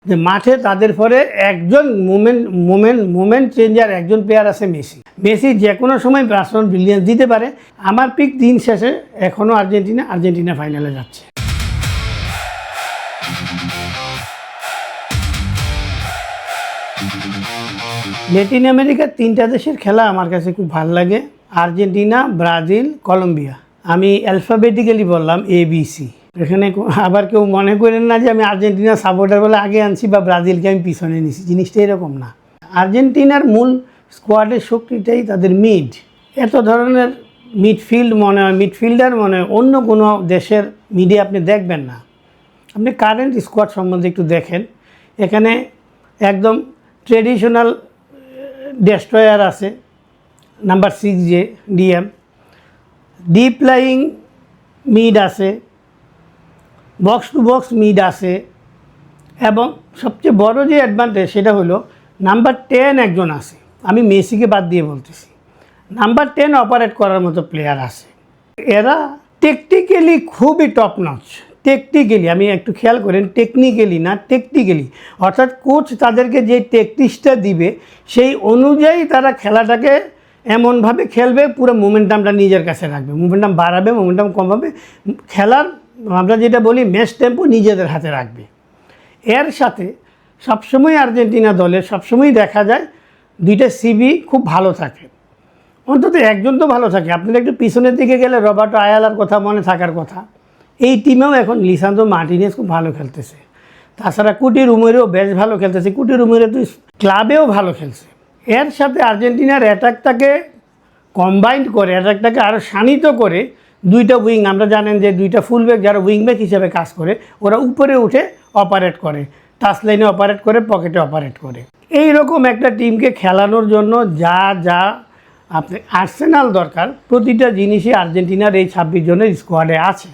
যে মাঠে তাদের পরে একজন মোমেন্ট চেঞ্জার একজন প্লেয়ার আছে মেসি যে কোনো সময় পার্সোনাল ব্রিলিয়ান্স দিতে পারে। আমার পিক দিন শেষে এখনও আর্জেন্টিনা ফাইনালে যাচ্ছে। ল্যাটিন আমেরিকার 3টা দেশের খেলা আমার কাছে খুব ভালো লাগে, আর্জেন্টিনা, ব্রাজিল, কলম্বিয়া। আমি অ্যালফাবেটিক্যালি বললাম ABC। এখানে আবার কেউ মনে করেন না যে আমি আর্জেন্টিনা সাপোর্টার বলে আগে আনছি বা ব্রাজিলকে আমি পিছনে নিছি, জিনিসটা এরকম না। আর্জেন্টিনার মূল স্কোয়াডের শক্তিটাই তাদের এত ধরনের মিডফিল্ডার মনে হয় অন্য কোনো দেশের মিডিয়া আপনি দেখবেন না। আপনি কারেন্ট স্কোয়াড সম্বন্ধে একটু দেখেন, এখানে একদম ট্রেডিশনাল ডেস্ট্রয়ার আছে number 6 DM, deep lying mid আছে, বক্স টু বক্স মিড আছে, এবং সবচেয়ে বড় যে অ্যাডভান্টেজ সেটা হলো নাম্বার 10 একজন আছে। আমি মেসিকে বাদ দিয়ে বলতেছি, নাম্বার 10 অপারেট করার মতো প্লেয়ার আছে। এরা টেকনিক্যালি খুবই টপ নচ। টেকনিক্যালি আমি একটু খেয়াল করেন, টেকনিক্যালি না টেকনিক্যালি, অর্থাৎ কোচ তাদেরকে যে টেকটিক্সটা দিবে সেই অনুযায়ী তারা খেলাটাকে এমনভাবে খেলবে, পুরো মোমেন্টামটা নিজের কাছে রাখবে, মোমেন্টাম বাড়াবে, মোমেন্টাম কমাবে, খেলার আমরা যেটা বলি ম্যাচ টেম্পো নিজেদের হাতে রাখবে। এর সাথে সবসময় আর্জেন্টিনা দলের সবসময় দেখা যায় 2টা সিবি খুব ভালো থাকে, অন্তত একজন তো ভালো থাকে। আপনারা একটু পিছনের দিকে গেলে রবার্টো আয়ালার কথা মনে থাকার কথা। এই টিমেও এখন লিসান্দ্রো মার্টিনেজ খুব ভালো খেলতেছে, তাছাড়া কুটি রুমেরও বেশ ভালো খেলতেছে, কুটি রুমেরও তো ক্লাবেও ভালো খেলছে। এর সাথে আর্জেন্টিনার অ্যাটাকটাকে কম্বাইন্ড করে, অ্যাটাকটাকে আরও শানিত করে 2টা উইং, আমরা জানেন যে 2টা ফুলব্যাক যারা উইংব্যাক হিসেবে কাজ করে, ওরা উপরে উঠে অপারেট করে, টাচ লাইনে অপারেট করে, পকেটে অপারেট করে। এই রকম একটা টিমকে খেলানোর জন্য যা আপনি আর্সেনাল দরকার, প্রতিটা জিনিসই আর্জেন্টিনার এই 26 জনের স্কোয়াডে আছে।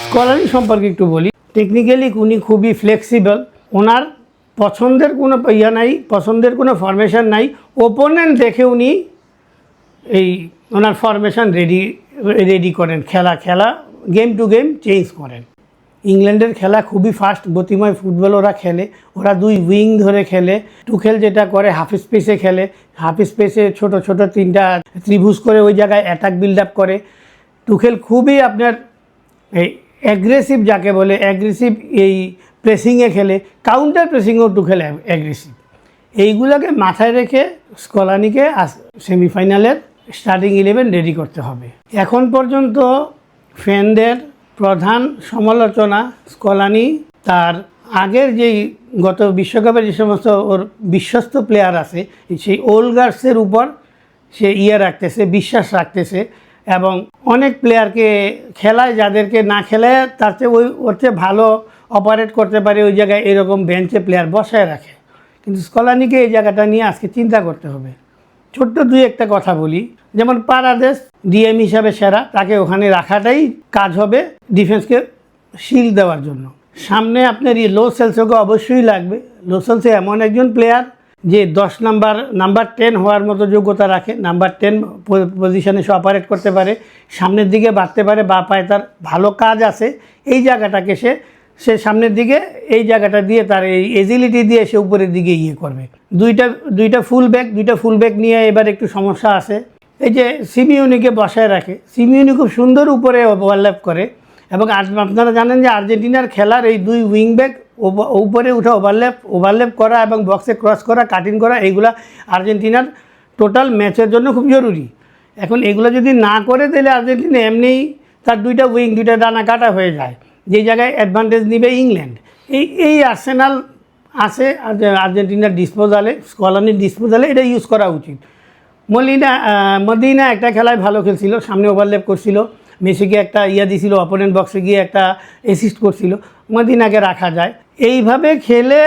স্কলারি সম্পর্কে একটু বলি, টেকনিক্যালি উনি খুবই ফ্লেক্সিবল, ওনার পছন্দের কোনো পছন্দের কোনো ফরমেশন নাই। ওপোনেন্ট দেখে উনি ওনার ফরমেশন রেডি করেন, খেলা গেম টু গেম চেঞ্জ করেন। ইংল্যান্ডের খেলা খুবই ফাস্ট, গতিময় ফুটবল ওরা খেলে, ওরা 2 উইং ধরে খেলে। টুখেল যেটা করে হাফ স্পেসে খেলে, হাফ স্পেসে ছোট 3টা ত্রিভুজ করে ওই জায়গায় অ্যাটাক বিল্ড আপ করে। টুখেল খুবই আপনার অ্যাগ্রেসিভ, যাকে বলে অ্যাগ্রেসিভ, এই প্রেসিংয়ে খেলে, কাউন্টার প্রেসিংয়েও টুখেল অ্যাগ্রেসিভ। এইগুলোকে মাথায় রেখে স্কলানিকে সেমিফাইনালের স্টার্টিং 11 রেডি করতে হবে। এখন পর্যন্ত ফ্যানদের প্রধান সমালোচনা স্কলানি তার আগের যেই গত বিশ্বকাপের যে সমস্ত ওর বিশ্বস্ত প্লেয়ার আছে সেই ওলগার্সের উপর সে রাখতেছে, বিশ্বাস রাখতেছে, এবং অনেক প্লেয়ারকে খেলায় যাদেরকে না খেলায় তার চেয়ে ওর চেয়ে ভালো অপারেট করতে পারে ওই জায়গায় এরকম বেঞ্চে প্লেয়ার বসায় রাখে। কিন্তু স্কলানিকে এই জায়গাটা নিয়ে আজকে চিন্তা করতে হবে। ছোট্ট 2-1টা কথা বলি, যেমন পারাদেস DM হিসাবে সেরা, তাকে ওখানে রাখাটাই কাজ হবে ডিফেন্সকে শিল্ড দেওয়ার জন্য। সামনে আপনার লো সেলসোকে অবশ্যই লাগবে। লো সেলসে এমন একজন প্লেয়ার যে 10 নাম্বার 10 হওয়ার মতো যোগ্যতা রাখে, নাম্বার 10 পজিশনে সে অপারেট করতে পারে, সামনের দিকে বাড়তে পারে, বা পায়ে তার ভালো কাজ আছে। এই জায়গাটাকে সে সামনের দিকে এই জায়গাটা দিয়ে তার এই এজিলিটি দিয়ে সে উপরের দিকে করবে। দুইটা ফুলব্যাক নিয়ে এবার একটু সমস্যা আছে। এই যে সিমিওনিকে বসায় রাখে, সিমিওনি খুব সুন্দর উপরে ওভারল্যাপ করে, এবং আপনারা জানেন যে আর্জেন্টিনার খেলার এই 2 উইংব্যাক উপরে উঠে ওভারল্যাপ করা এবং বক্সে ক্রস করা, কাটিং করা, এইগুলা আর্জেন্টিনার টোটাল ম্যাচের জন্য খুব জরুরি। এখন এগুলো যদি না করে তাহলে আর্জেন্টিনা এমনিই তার 2টা উইং 2টা ডানা কাটা হয়ে যায়, যেই জায়গায় অ্যাডভান্টেজ নিবে ইংল্যান্ড। এই আর্সেনাল আছে আর্জেন্টিনার ডিসপোজালে, স্কলানির ডিসপোজালে, এটা ইউজ করা উচিত। মদিনা একটা খেলায় ভালো খেলছিল, সামনে ওভারল্যাপ করছিল, মেসিকে একটা দিছিল, অপোনেন্ট বক্সে গিয়ে একটা অ্যাসিস্ট করছিল, মদিনাকে রাখা যায়। এইভাবে খেলে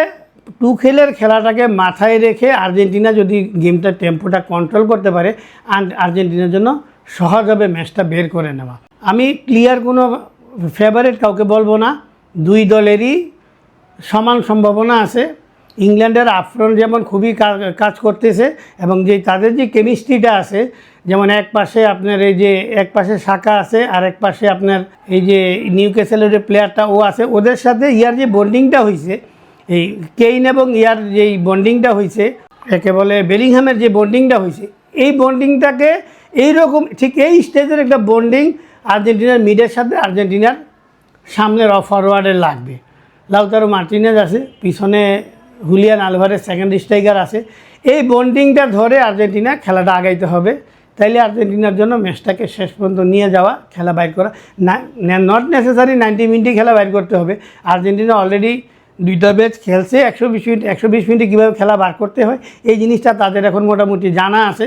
টুখেলের খেলাটাকে মাথায় রেখে আর্জেন্টিনা যদি গেমটা টেম্পোটা কন্ট্রোল করতে পারে, আর্জেন্টিনার জন্য সহজ হবে ম্যাচটা বের করে নেওয়া। আমি ক্লিয়ার কোনো ফেভারিট কাউকে বলবো না, 2 দলেরই সমান সম্ভাবনা আছে। ইংল্যান্ডের আপফ্রন্ট যেমন খুবই কাজ করতেছে, এবং তাদের যে কেমিস্ট্রিটা আছে, যেমন এক পাশে আপনার এই যে এক পাশে সাকা আছে, আর এক পাশে আপনার এই যে নিউক্যাসলের যে প্লেয়ারটা ও আছে, ওদের সাথে ইয়ার যে বন্ডিংটা হয়েছে, এই কেইন এবং ইয়ার যেই বন্ডিংটা হয়েছে, একে বলে বেলিংহামের যে বন্ডিংটা হয়েছে, এই বন্ডিংটাকে এইরকম ঠিক এই স্টেজের একটা বন্ডিং আর্জেন্টিনার মিডের সাথে আর্জেন্টিনার সামনের ফরওয়ার্ডে লাগবে। লাউতারো মার্টিনেজ আছে, পিছনে হুলিয়ান আলভারেজ সেকেন্ড স্ট্রাইকার আছে। এই বন্ডিংটা ধরে আর্জেন্টিনা খেলাটা আগাইতে হবে, তাইলে আর্জেন্টিনার জন্য ম্যাচটাকে শেষ পর্যন্ত নিয়ে যাওয়া, খেলা বাইর করা না, নট নেসেসারি 90 মিনিটে খেলা বাইর করতে হবে। আর্জেন্টিনা অলরেডি 2টা ম্যাচ খেলছে, 120 মিনিটে কীভাবে খেলা বার করতে হয় এই জিনিসটা তাদের এখন মোটামুটি জানা আছে।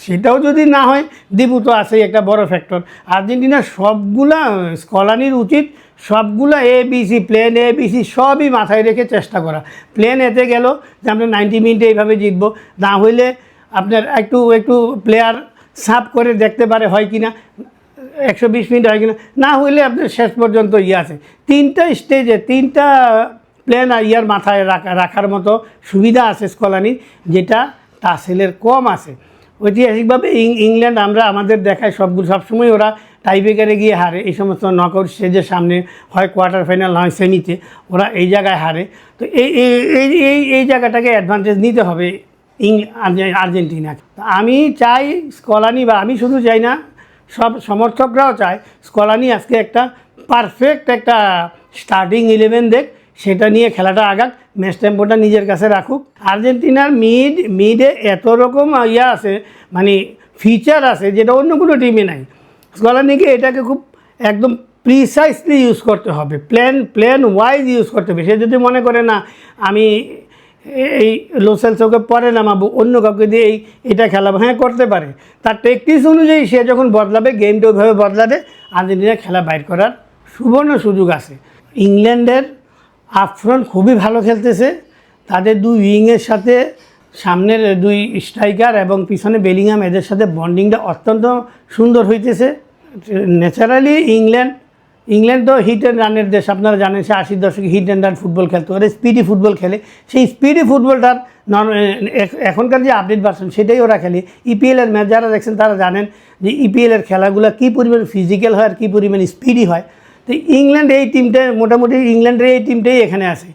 সেটাও যদি না হয়, দিবু তো আছেই একটা বড় ফ্যাক্টর। আর্জেন্টিনার সবগুলা স্কলানির উচিত সবগুলা ABC প্লেন ABC সবই মাথায় রেখে চেষ্টা করা। প্লেন এতে গেল যে আমরা 90 মিনিটে এইভাবে জিতবো, না হইলে আপনার একটু প্লেয়ার সাব করে দেখতে পারে হয় কি না, 120 মিনিট হয় কিনা, না হইলে আপনার শেষ পর্যন্ত আছে 3টা স্টেজে 3টা প্লেন ইয়ার মাথায় রাখার মতো সুবিধা আছে স্কলানির, যেটা টাসেলের কম আছে। ঐতিহাসিকভাবে ইংল্যান্ড আমরা আমাদের দেখায় সবসময় ওরা টাইব্রেকারে গিয়ে হারে, এই সমস্ত নকআউট স্টেজের সামনে, হয় কোয়ার্টার ফাইনাল নয় সেমিতে, ওরা এই জায়গায় হারে। তো এই জায়গাটাকে অ্যাডভান্টেজ নিতে হবে আর্জেন্টিনাকে। আমি চাই স্কলানি, বা আমি শুধু চাই না, সব সমর্থকরাও চায় স্কলানি আজকে একটা পারফেক্ট একটা স্টার্টিং 11 দেখ, সেটা নিয়ে খেলাটা আগাক, ম্যাচ টেম্পোটা নিজের কাছে রাখুক। আর্জেন্টিনার মিডে এত রকম আছে, মানে ফিচার আছে যেটা অন্য কোনো টিমে নাই। স্কলানিকে এটাকে খুব একদম প্রিসাইসলি ইউজ করতে হবে, প্ল্যান ওয়াইজ ইউজ করতে হবে। সে যদি মনে করে না আমি এই লোসেলসোকে পরে নামাবো, অন্য কাউকে দিয়ে এটা খেলাবো, হ্যাঁ করতে পারে। তার টেকটিক্স অনুযায়ী সে যখন বদলাবে, গেমটা ওইভাবে বদলাবে, আর্জেন্টিনা খেলা বাইর করার সুবর্ণ সুযোগ আছে। ইংল্যান্ডের আপফ্রন্ট খুবই ভালো খেলতেছে, তাদের 2 উইংয়ের সাথে সামনের 2 স্ট্রাইকার এবং পিছনে বেলিংহাম, এদের সাথে বন্ডিংটা অত্যন্ত সুন্দর হইতেছে। ন্যাচারালি ইংল্যান্ড তো হিট অ্যান্ড রানের দেশ, আপনারা জানেন সে 80 দশকে হিট অ্যান্ড রান ফুটবল খেলতো, ওরা স্পিডি ফুটবল খেলে। সেই স্পিডি ফুটবলটার এখনকার যে আপডেট ভার্সন সেটাই ওরা খেলে। ইপিএলের ম্যাচ যারা দেখছেন তারা জানেন যে ইপিএলের খেলাগুলো কী পরিমাণ ফিজিক্যাল হয় আর কী পরিমাণ স্পিডি হয়। তো ইংল্যান্ড এই টিমটা মোটামুটি ইংল্যান্ডের এই টিমটাই এখানে আছে।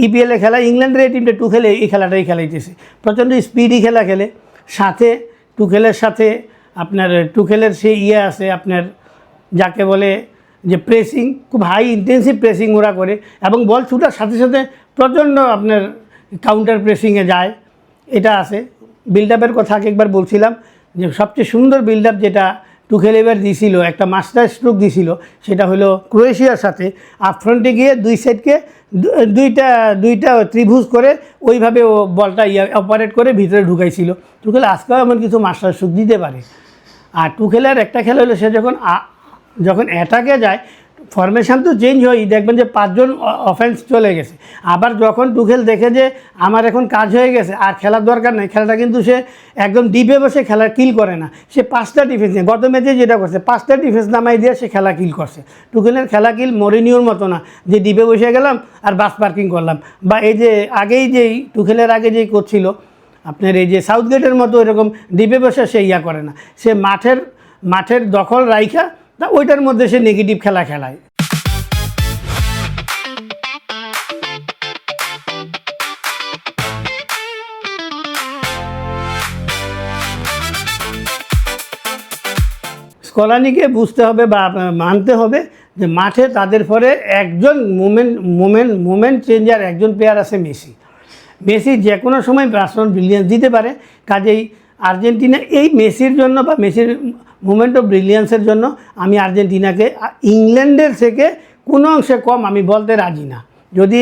ইপিএলের খেলা ইংল্যান্ডের এই টিমটা টুখেলে এই খেলাটাই খেলাইতেছে, প্রচণ্ড স্পিডি খেলা খেলে। সাথে টুখেলের সাথে আপনার টুখেলের সে আছে আপনার যাকে বলে যে প্রেসিং, খুব হাই ইন্টেন্সিভ প্রেসিং ওরা করে, এবং বল ছুটার সাথে সাথে প্রচণ্ড আপনার কাউন্টার প্রেসিংয়ে যায়, এটা আছে। বিল্ড আপের কথা একবার বলছিলাম যে সবচেয়ে সুন্দর বিল্ড আপ যেটা টুখেল এবার দিয়েছিল, একটা মাস্টার স্ট্রোক দিয়েছিল, সেটা হলো ক্রোয়েশিয়ার সাথে আপফ্রন্টে গিয়ে 2 সাইডকে দুইটা ত্রিভুজ করে ওইভাবে ও বলটা অপারেট করে ভিতরে ঢুকাইছিল। টুখেল আজকেও এমন কিছু মাস্টার স্ট্রোক দিতে পারে। আর টুখেলের একটা খেলা হলো সে যখন অ্যাটাকে যায়, ফরমেশান তো চেঞ্জ হয়, দেখবেন যে 5 জন অফেন্স চলে গেছে। আবার যখন টুখেল দেখে যে আমার এখন কাজ হয়ে গেছে আর খেলার দরকার নেই, খেলাটা কিন্তু সে একদম ডিপে বসে খেলা কিল করে না, সে 5টা ডিফেন্স নিয়ে, গত ম্যাচে যেটা করছে 5টা ডিফেন্স নামাই দিয়ে সে খেলা কিল করছে। টুখেলের খেলা কিল মরিনিওর মতো না যে ডিপে বসে গেলাম আর বাস পার্কিং করলাম, বা এই যে আগেই টুখেলের আগে যেই করছিল আপনার এই যে সাউথগেটের মতো এরকম ডিপে বসে সে করে না, সে মাঠের দখল রাইখা তা ওইটার মধ্যে সে নেগেটিভ খেলা খেলায়। স্কলানিকে বুঝতে হবে বা মানতে হবে যে মাঠে তাদের পরে একজন মোমেন্ট চেঞ্জার একজন প্লেয়ার আছে, মেসি যে কোনো সময় পার্সোনাল ব্রিলিয়ান্স দিতে পারে। কাজেই আর্জেন্টিনা এই মেসির জন্য বা মেসির মোমেন্ট অফ ব্রিলিয়ান্সের জন্য আমি আর্জেন্টিনাকে ইংল্যান্ডের থেকে কোনো অংশে কম আমি বলতে রাজি না। যদি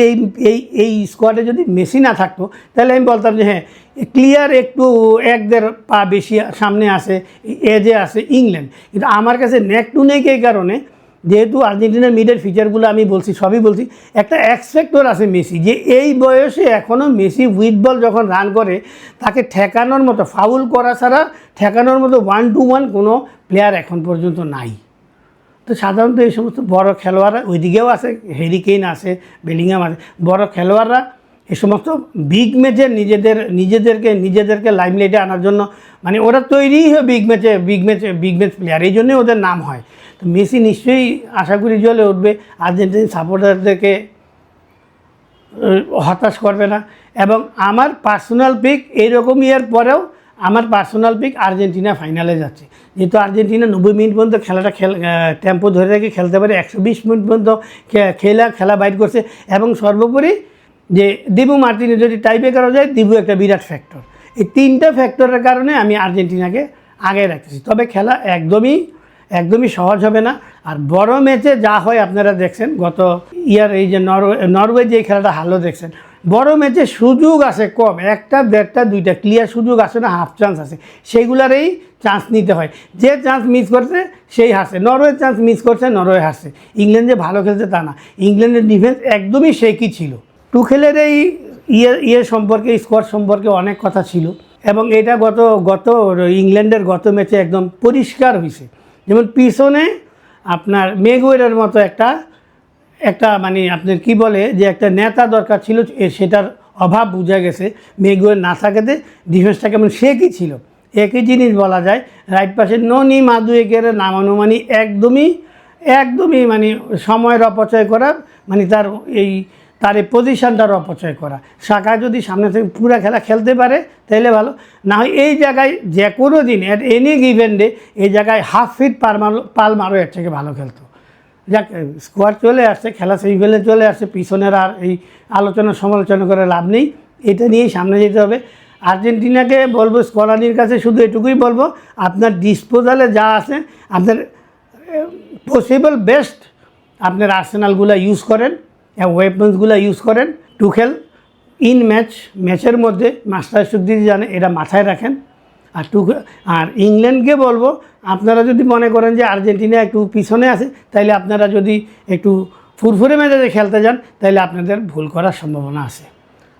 এই স্কোয়াডে যদি মেসি না থাকতো তাহলে আমি বলতাম যে হ্যাঁ ক্লিয়ার একটু 1-1.5 পা বেশি সামনে আসে, এজে আছে ইংল্যান্ড। কিন্তু আমার কাছে নেক টু নেক এই কারণে, যেহেতু আর্জেন্টিনার মিডের ফিচারগুলো আমি বলছি সবই বলছি, একটা এক্সপেক্টর আছে মেসি, যে এই বয়সে এখনও মেসি উইথ বল যখন রান করে তাকে ঠেকানোর মতো, ফাউল করা ছাড়া ঠেকানোর মতো 1-to-1 কোনো প্লেয়ার এখন পর্যন্ত নাই। তো সাধারণত এই সমস্ত বড় খেলোয়াড়রা, ওইদিকেও আছে হ্যারি কেইন আছে, বেলিংহাম আছে, বড় খেলোয়াড়রা এই সমস্ত বিগ ম্যাচে নিজেদেরকে লাইমলাইটে আনার জন্য মানে ওরা তৈরিই হয় বিগ ম্যাচ প্লেয়ার, এই জন্যই ওদের নাম হয়। তো মেসি নিশ্চয়ই আশা করি জ্বলে উঠবে, আর্জেন্টিনা সাপোর্টারদেরকে হতাশ করবে না। এবং আমার পার্সোনাল পিক এইরকম ইয়ার পরেও আমার পার্সোনাল পিক আর্জেন্টিনা ফাইনালে যাচ্ছে, যেহেতু আর্জেন্টিনা 90 মিনিট পর্যন্ত খেলাটা টেম্পো ধরে রেখে খেলতে পারে, 120 মিনিট পর্যন্ত খেলা বাইর করছে। এবং সর্বোপরি যে দিবু মার্টিনে যদি টাইপে করা যায়, দিবু একটা বিরাট ফ্যাক্টর। এই 3টা ফ্যাক্টরের কারণে আমি আর্জেন্টিনাকে আগে রাখতেছি। তবে খেলা একদমই সহজ হবে না। আর বড় ম্যাচে যা হয় আপনারা দেখছেন, গত ইয়ার এই যে নরওয়ে যে খেলাটা হারলো দেখছেন, বড় ম্যাচে সুযোগ আছে কম, 1টা 1.5টা 2টা ক্লিয়ার সুযোগ আসে না, হাফ চান্স আছে, সেইগুলারই চান্স নিতে হয়। যে চান্স মিস করছে সেই হারছে, নরওয়ে চান্স মিস করছে, নরওয়ে হারছে। ইংল্যান্ড যে ভালো খেলছে তা না, ইংল্যান্ডের ডিফেন্স একদমই শেকই ছিল। টুখেলের এই সম্পর্কে, স্কোয়াড সম্পর্কে অনেক কথা ছিল, এবং এটা গত ইংল্যান্ডের গত ম্যাচে একদম পরিষ্কার হয়েছে। যেমন পিছনে আপনার মেগুয়েরের মতো একটা মানে আপনার কি বলে যে একটা নেতা দরকার ছিল, সেটার অভাব বোঝা গেছে। মেগুয়ের না থাকাতে ডিফেন্সটা কেমন শেকই ছিল। একই জিনিস বলা যায় রাইট পাশে ননি মাদুয়েকের নামানুমানি একদমই মানে সময়ের অপচয় করা, মানে তার এই পজিশানটার অপচয় করা। শাখা যদি সামনে থেকে পুরো খেলা খেলতে পারে তাহলে ভালো, না হয় এই জায়গায় যে কোনো দিন অ্যাট এনি গিভেন ডে এই জায়গায় হাফ ফিট পালমারও এর থেকে ভালো খেলতো। যাক, স্কোয়াড চলে আসছে, খেলা সেমিফাইনালে চলে আসছে, পিছনের আর এই সমালোচনা করে লাভ নেই, এটা নিয়েই সামনে যেতে হবে। আর্জেন্টিনাকে বলবো, স্কলানির কাছে শুধু এটুকুই বলবো, আপনার ডিসপোজালে যা আছে, আপনার পসিবল বেস্ট আপনার আর্সেনালগুলো ইউজ করেন, ওয়েপন্সগুলো ইউজ করেন। টুখেল ম্যাচের মধ্যে মাস্টার স্ট্রোক দিতে জানে, এটা মাথায় রাখেন। আর ইংল্যান্ডকে বলবো, আপনারা যদি মনে করেন যে আর্জেন্টিনা একটু পিছনে আছে, তাইলে আপনারা যদি একটু ফুরফুরে মেজাজে খেলতে যান, তাইলে আপনাদের ভুল করার সম্ভাবনা আছে।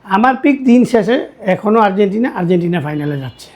আমার পিক দিন শেষে এখনও আর্জেন্টিনা ফাইনালে যাচ্ছে।